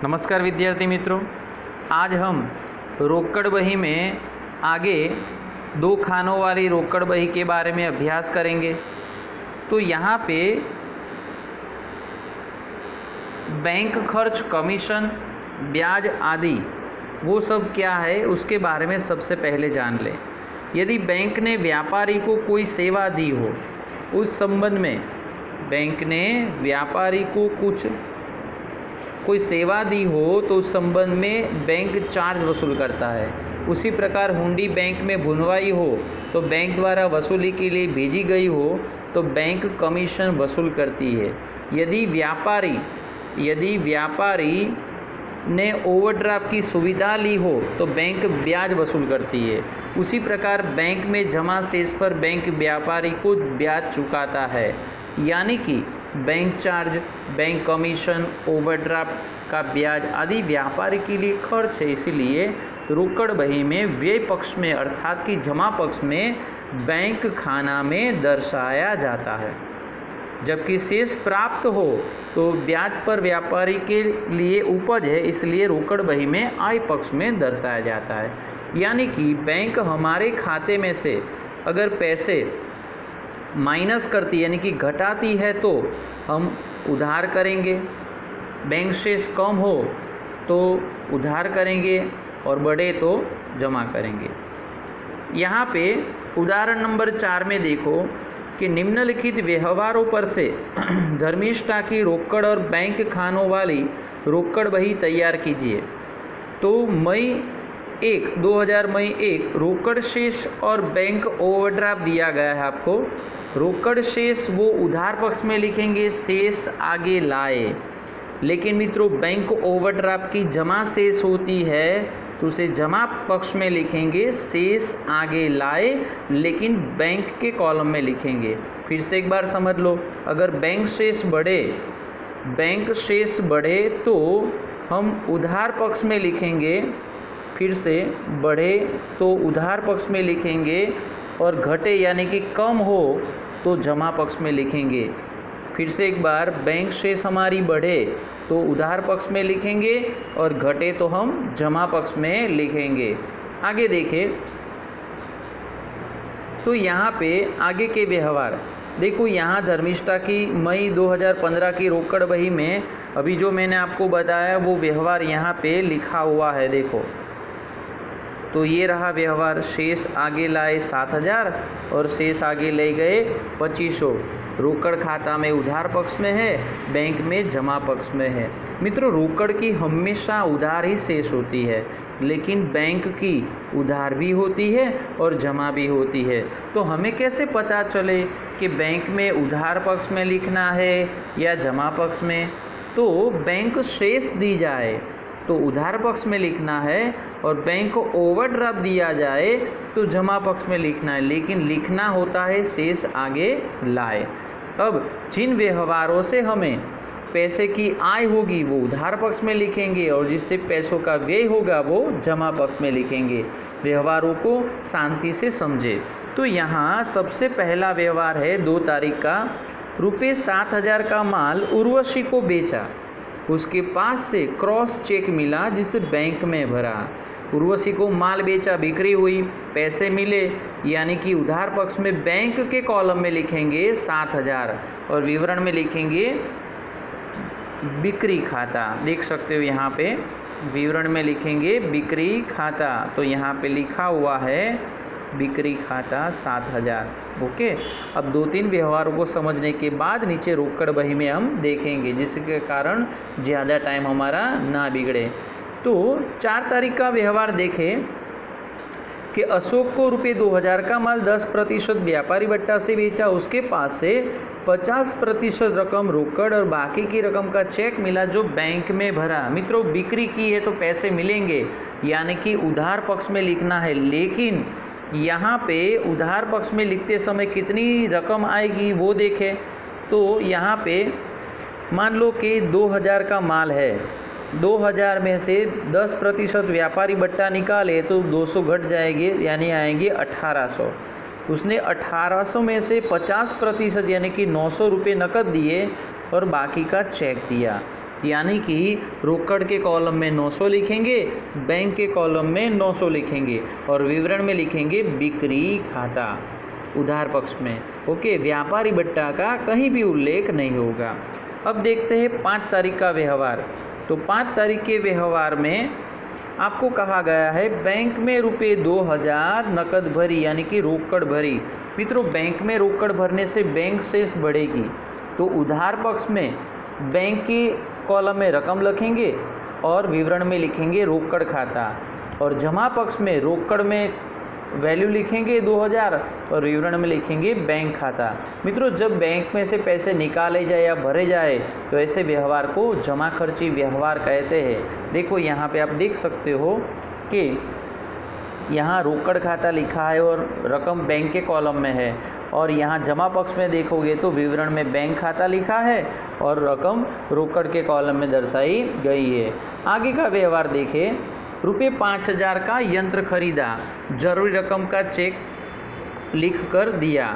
नमस्कार विद्यार्थी मित्रों, आज हम रोकड़ बही में आगे दो खानों वाली रोकड़ बही के बारे में अभ्यास करेंगे। तो यहाँ पे बैंक खर्च, कमीशन, ब्याज आदि वो सब क्या है उसके बारे में सबसे पहले जान लें। यदि बैंक ने व्यापारी को कोई सेवा दी हो, उस संबंध में बैंक ने व्यापारी को कोई सेवा दी हो तो उस संबंध में बैंक चार्ज वसूल करता है। उसी प्रकार हुंडी बैंक में भुनवाई हो तो बैंक द्वारा वसूली के लिए भेजी गई हो तो बैंक कमीशन वसूल करती है। यदि व्यापारी ने ओवरड्राफ्ट की सुविधा ली हो तो बैंक ब्याज वसूल करती है। उसी प्रकार बैंक में जमा शेष पर बैंक व्यापारी को ब्याज चुकाता है। यानी कि bank charge, bank commission, overdraft का ब्याज आदि व्यापारी के लिए खर्च है। इसीलिए रोकड़ बही में व्यय पक्ष में अर्थात कि जमा पक्ष में बैंक खाना में दर्शाया जाता है, जबकि शेष प्राप्त हो तो ब्याज पर व्यापारी के लिए उपज है, इसलिए रोकड़ बही में आय पक्ष में दर्शाया जाता है। यानी कि बैंक हमारे खाते में से अगर पैसे माइनस करती यानी कि घटाती है तो हम उधार करेंगे, बैंक शेष कम हो तो उधार करेंगे और बढ़े तो जमा करेंगे। यहाँ पे उदाहरण नंबर 4 में देखो कि निम्नलिखित व्यवहारों पर से धर्मिष्ठा की रोकड़ और बैंक खानों वाली रोकड़ बही तैयार कीजिए। तो मई 1 रोकड़ शेष और बैंक ओवरड्राफ्ट दिया गया है आपको। रोकड़ शेष वो उधार पक्ष में लिखेंगे, शेष आगे लाए। लेकिन मित्रों बैंक ओवरड्राफ्ट की जमा शेष होती है तो उसे जमा पक्ष में लिखेंगे, शेष आगे लाए, लेकिन बैंक के कॉलम में लिखेंगे। फिर से एक बार समझ लो, अगर बैंक शेष बढ़े तो हम उधार पक्ष में लिखेंगे, फिर से बढ़े तो उधार पक्ष में लिखेंगे, और घटे यानी कि कम हो तो जमा पक्ष में लिखेंगे। फिर से एक बार, बैंक शेष हमारी बढ़े तो उधार पक्ष में लिखेंगे और घटे तो हम जमा पक्ष में लिखेंगे। आगे देखें तो यहाँ पे आगे के व्यवहार देखो। यहाँ धर्मिष्ठा की मई 2015 की रोकड़ बही में अभी जो मैंने आपको बताया वो व्यवहार यहाँ पे लिखा हुआ है। देखो तो ये रहा व्यवहार, शेष आगे लाए 7000 और शेष आगे ले गए 2500। रोकड़ खाता में उधार पक्ष में है, बैंक में जमा पक्ष में है। मित्रों रोकड़ की हमेशा उधार ही शेष होती है, लेकिन बैंक की उधार भी होती है और जमा भी होती है। तो हमें कैसे पता चले कि बैंक में उधार पक्ष में लिखना है या जमा पक्ष में? तो बैंक शेष दी जाए तो उधार पक्ष में लिखना है और बैंक को ओवरड्राफ्ट दिया जाए तो जमा पक्ष में लिखना है, लेकिन लिखना होता है शेष आगे लाए। अब जिन व्यवहारों से हमें पैसे की आय होगी वो उधार पक्ष में लिखेंगे और जिससे पैसों का व्यय होगा वो जमा पक्ष में लिखेंगे। व्यवहारों को शांति से समझे। तो यहाँ सबसे पहला व्यवहार है 2 तारीख का। रुपये 7000 का माल उर्वशी को बेचा, उसके पास से क्रॉस चेक मिला जिसे बैंक में भरा। उर्वशी को माल बेचा, बिक्री हुई, पैसे मिले, यानी कि उधार पक्ष में बैंक के कॉलम में लिखेंगे 7000 और विवरण में लिखेंगे बिक्री खाता। देख सकते हो यहाँ पे विवरण में लिखेंगे बिक्री खाता। तो यहाँ पे लिखा हुआ है बिक्री खाता 7000। ओके, अब 2-3 व्यवहारों को समझने के बाद नीचे रोकड़ बही में हम देखेंगे, जिसके कारण ज़्यादा टाइम हमारा ना बिगड़े। तो 4 तारीख का व्यवहार देखें कि अशोक को रुपये 2000 का माल 10% व्यापारी भट्टा से बेचा, उसके पास से 50% रकम रोकड़ और बाकी की रकम का चेक मिला जो बैंक में भरा। मित्रों बिक्री की है तो पैसे मिलेंगे, यानी कि उधार पक्ष में लिखना है, लेकिन यहाँ पे उधार पक्ष में लिखते समय कितनी रकम आएगी वो देखें। तो यहाँ पे मान लो कि 2000 का माल है, 2000 में से 10% व्यापारी भट्टा निकाले तो 200 घट जाएंगे, यानी आएंगे 1800। उसने 1800 में से 50% यानी कि 900 रुपये नकद दिए और बाकी का चेक दिया। यानी कि रोकड़ के कॉलम में 900 लिखेंगे, बैंक के कॉलम में 900 लिखेंगे और विवरण में लिखेंगे बिक्री खाता उधार पक्ष में। ओके, व्यापारी बट्टा का कहीं भी उल्लेख नहीं होगा। अब देखते हैं 5 तारीख का व्यवहार। तो 5 तारीख के व्यवहार में आपको कहा गया है बैंक में रुपये 2000 नकद भरी यानी कि रोकड़ भरी। मित्रों, बैंक में रोकड़ भरने से बैंक शेष बढ़ेगी, तो उधार पक्ष में बैंक के कॉलम में रकम लिखेंगे और विवरण में लिखेंगे रोकड़ खाता, और जमा पक्ष में रोकड़ में वैल्यू लिखेंगे 2000 और विवरण में लिखेंगे बैंक खाता। मित्रों, जब बैंक में से पैसे निकाले जाए या भरे जाए तो ऐसे व्यवहार को जमा खर्ची व्यवहार कहते हैं। देखो यहाँ पे आप देख सकते हो कि यहाँ रोकड़ खाता लिखा है और रकम बैंक के कॉलम में है, और यहाँ जमा पक्ष में देखोगे तो विवरण में बैंक खाता लिखा है और रकम रोकड़ के कॉलम में दर्शाई गई है। आगे का व्यवहार देखें। रुपये 5000 का यंत्र खरीदा, जरूरी रकम का चेक लिख कर दिया।